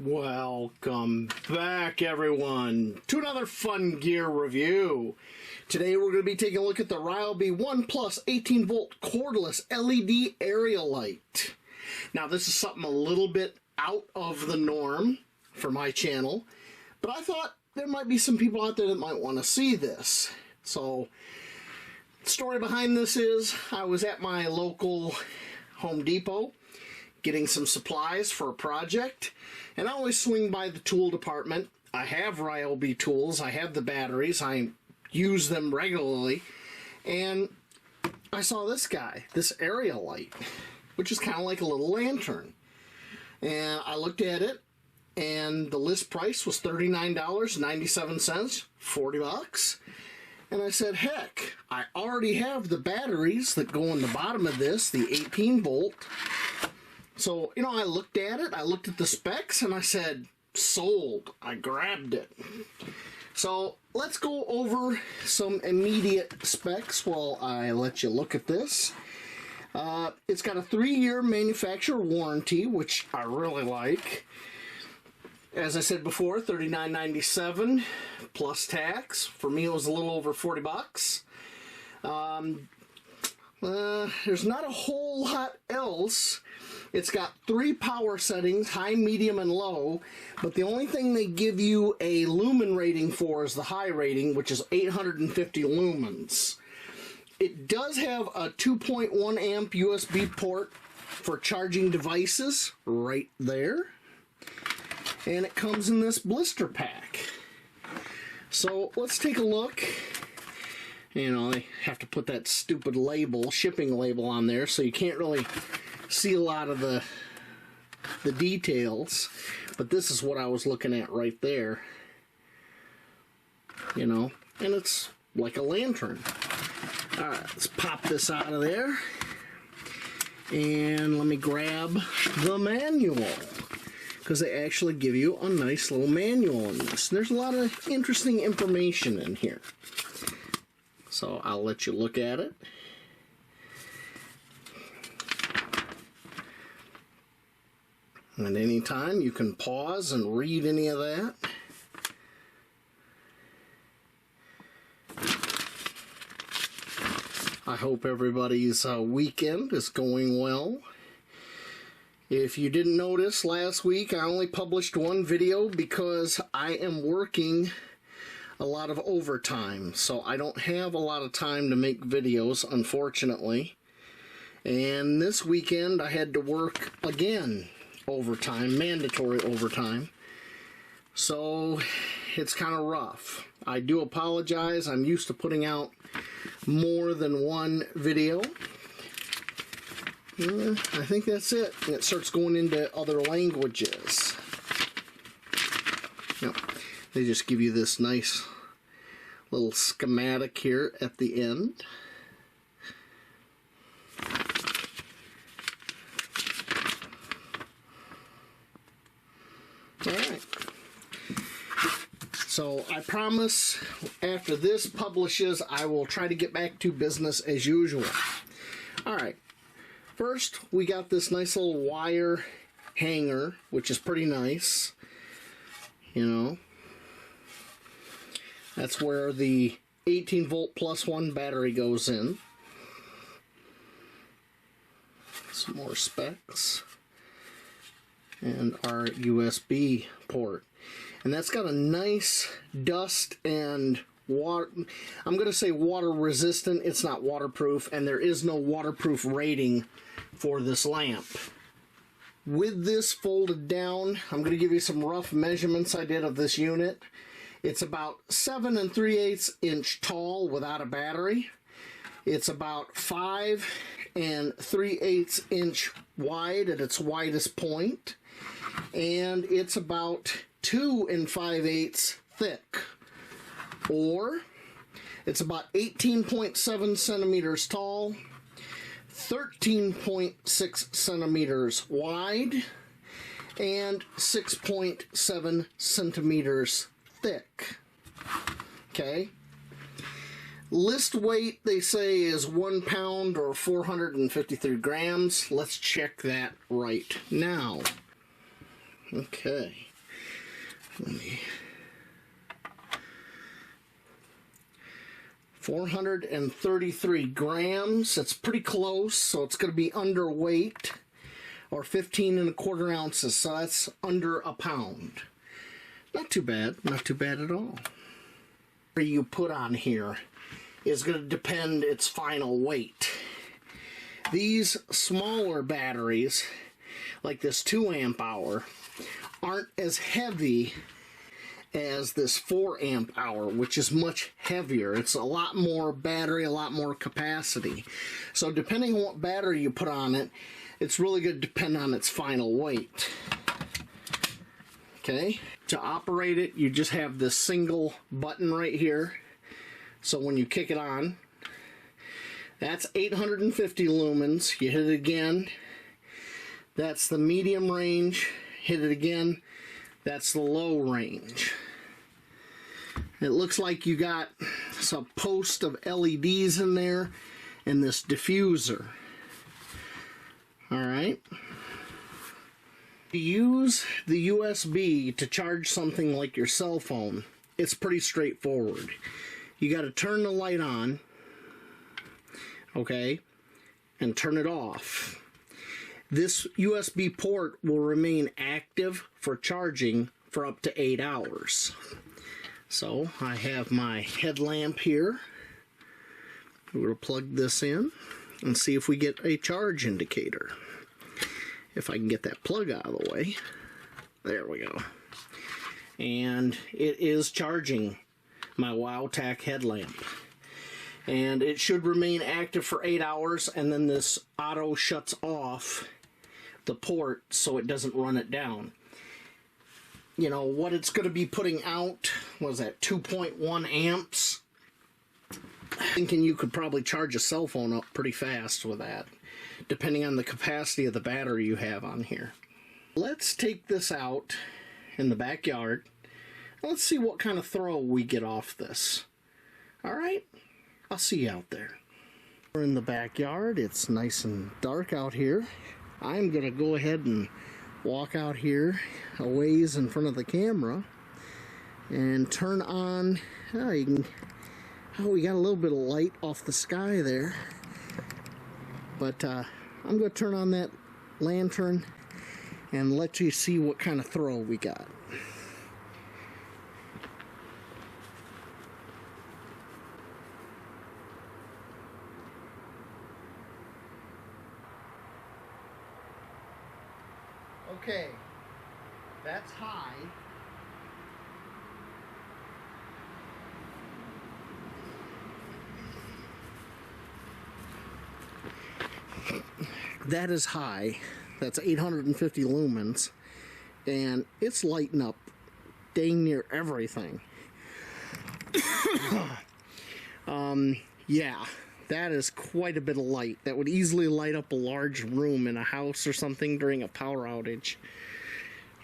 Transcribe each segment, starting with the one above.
Welcome back, everyone, to another fun gear review. Today we're going to be taking a look at the RYOBI ONE Plus 18-volt cordless LED area light. Now, this is something a little bit out of the norm for my channel, but I thought there might be some people out there that might want to see this. So, the story behind this is I was at my local Home Depot getting some supplies for a project, and I always swing by the tool department. I have RYOBI tools, I have the batteries, I use them regularly, and I saw this guy, this area light, which is kind of like a little lantern. And I looked at it, and the list price was $39.97, 40 bucks. And I said, heck, I already have the batteries that go in the bottom of this, the 18 volt. So, I looked at it, I looked at the specs, and I said, sold. I grabbed it. So, let's go over some immediate specs while I let you look at this. It's got a 3-year manufacturer warranty, which I really like. As I said before, $39.97 plus tax. For me, it was a little over 40 bucks. There's not a whole lot else. It's got 3 power settings, high, medium, and low, but the only thing they give you a lumen rating for is the high rating, which is 850 lumens. It does have a 2.1 amp USB port for charging devices right there, and it comes in this blister pack. So let's take a look. They have to put that stupid label, shipping label on there, so you can't really see a lot of the details, but this is what I was looking at right there, and it's like a lantern. Alright, let's pop this out of there, and let me grab the manual, because they actually give you a nice little manual in this, and there's a lot of interesting information in here. So I'll let you look at it. And any time you can pause and read any of that. I hope everybody's weekend is going well. If you didn't notice, last week I only published one video because I am working a lot of overtime, so I don't have a lot of time to make videos, unfortunately. And this weekend I had to work again, overtime, mandatory overtime, so it's kind of rough. I do apologize. I'm used to putting out more than one video. I think that's it. And it starts going into other languages. They just give you this nice little schematic here at the end. Alright. So I promise after this publishes, I will try to get back to business as usual. Alright. First, we got this nice little wire hanger, which is pretty nice. That's where the 18 volt plus 1 battery goes in. Some more specs. And our USB port. And that's got a nice dust and water, I'm going to say water resistant. It's not waterproof, and there is no waterproof rating for this lamp. With this folded down, I'm going to give you some rough measurements I did of this unit. It's about 7 3/8 inch tall without a battery. It's about 5 3/8 inch wide at its widest point. And it's about 2 5/8 thick. Or it's about 18.7 centimeters tall, 13.6 centimeters wide, and 6.7 centimeters thick. Okay. List weight, they say, is 1 pound or 453 grams. Let's check that right now. Okay. Let me 433 grams. That's pretty close, so it's going to be underweight, or 15¼ ounces, so that's under a pound. Not too bad, not too bad at all. What you put on here is going to depend its final weight. These smaller batteries, like this 2 amp hour, aren't as heavy as this 4 amp hour, which is much heavier. It's a lot more battery, a lot more capacity. So depending on what battery you put on it, it's really going to depend on its final weight. Okay, to operate it, you just have this single button right here. So when you kick it on, that's 850 lumens. You hit it again, that's the medium range. Hit it again, that's the low range. It looks like you got some post of LEDs in there and this diffuser. Alright. To use the USB to charge something like your cell phone, it's pretty straightforward. You got to turn the light on, okay, and turn it off. This USB port will remain active for charging for up to 8 hours. So I have my headlamp here. We're going to plug this in and see if we get a charge indicator. If I can get that plug out of the way. There we go. And it is charging my WowTac headlamp. And it should remain active for 8 hours, and then this auto shuts off the port so it doesn't run it down. You know, what it's going to be putting out, was that 2.1 amps? Thinking you could probably charge a cell phone up pretty fast with that, depending on the capacity of the battery you have on here. Let's take this out in the backyard. Let's see what kind of throw we get off this. Alright, I'll see you out there. We're in the backyard. It's nice and dark out here. I'm going to go ahead and walk out here a ways in front of the camera and turn on, we got a little bit of light off the sky there, but I'm going to turn on that lantern and let you see what kind of throw we got. Okay, that's high. That is high. That's 850 lumens, and it's lighting up dang near everything. Yeah, that is quite a bit of light. That would easily light up a large room in a house or something during a power outage.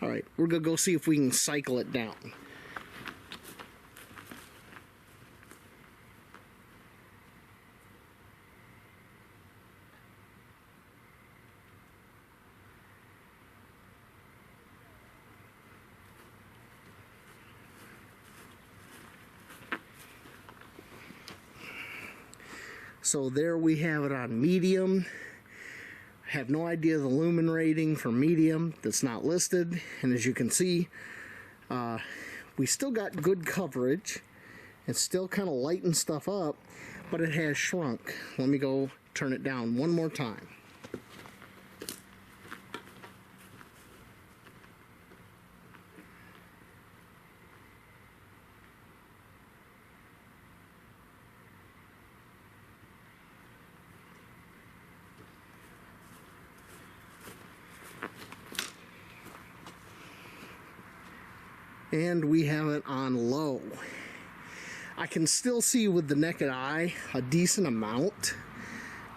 Alright, we're gonna go see if we can cycle it down. So there we have it on medium. Have no idea the lumen rating for medium. That's not listed. And as you can see, we still got good coverage. It's still kind of lighting stuff up, but it has shrunk. Let me go turn it down one more time. And we have it on low. I can still see with the naked eye a decent amount,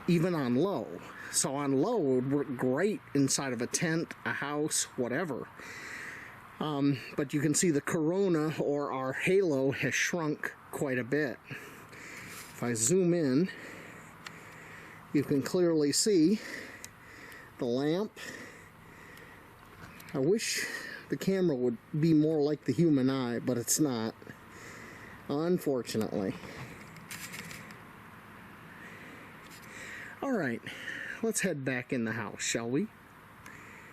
even on low. So on low, it would work great inside of a tent, a house, whatever. But you can see the corona, or our halo, has shrunk quite a bit. If I zoom in, you can clearly see the lamp. I wish the camera would be more like the human eye, but it's not, unfortunately. Alright, let's head back in the house, shall we?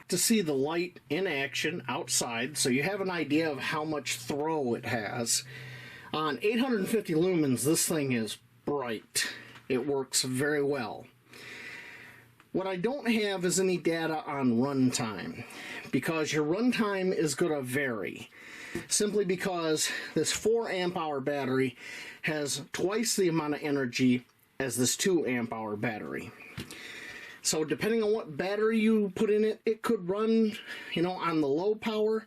To see the light in action outside, so you have an idea of how much throw it has. On 850 lumens, this thing is bright. It works very well. What I don't have is any data on runtime, because your runtime is going to vary, simply because this 4 amp hour battery has twice the amount of energy as this 2 amp hour battery. So depending on what battery you put in it, it could run, you know, on the low power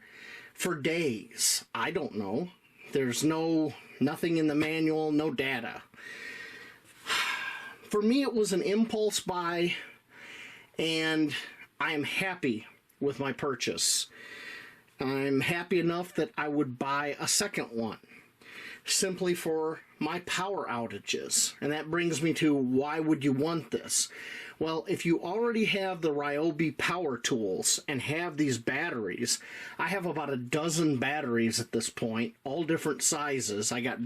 for days. I don't know. There's nothing in the manual, no data. For me, it was an impulse buy, and I am happy with my purchase. I'm happy enough that I would buy a second one, simply for my power outages. And that brings me to, why would you want this? Well, if you already have the RYOBI power tools and have these batteries, I have about a dozen batteries at this point, all different sizes. I got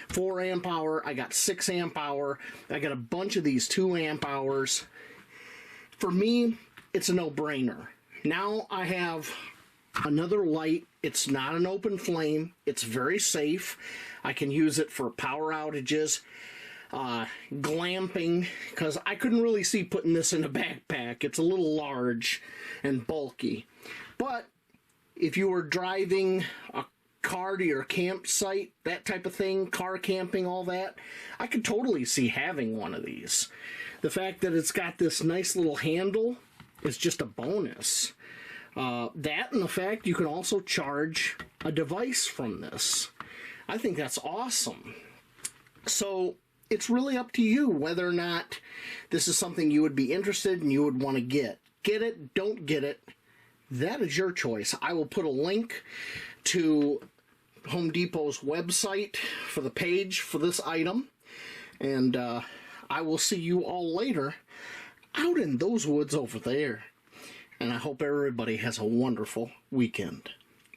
4 amp hour, I got 6 amp hour, I got a bunch of these 2 amp hours. For me, it's a no-brainer. Now I have another light. It's not an open flame. It's very safe. I can use it for power outages, glamping, because I couldn't really see putting this in a backpack. It's a little large and bulky. But if you were driving a car to your campsite, that type of thing, car camping, all that, I could totally see having one of these. The fact that it's got this nice little handle is just a bonus. That and the fact you can also charge a device from this. I think that's awesome. So it's really up to you whether or not this is something you would be interested and you would want to get. Get it, don't get it. That is your choice. I will put a link to Home Depot's website for the page for this item. And I will see you all later out in those woods over there. And I hope everybody has a wonderful weekend.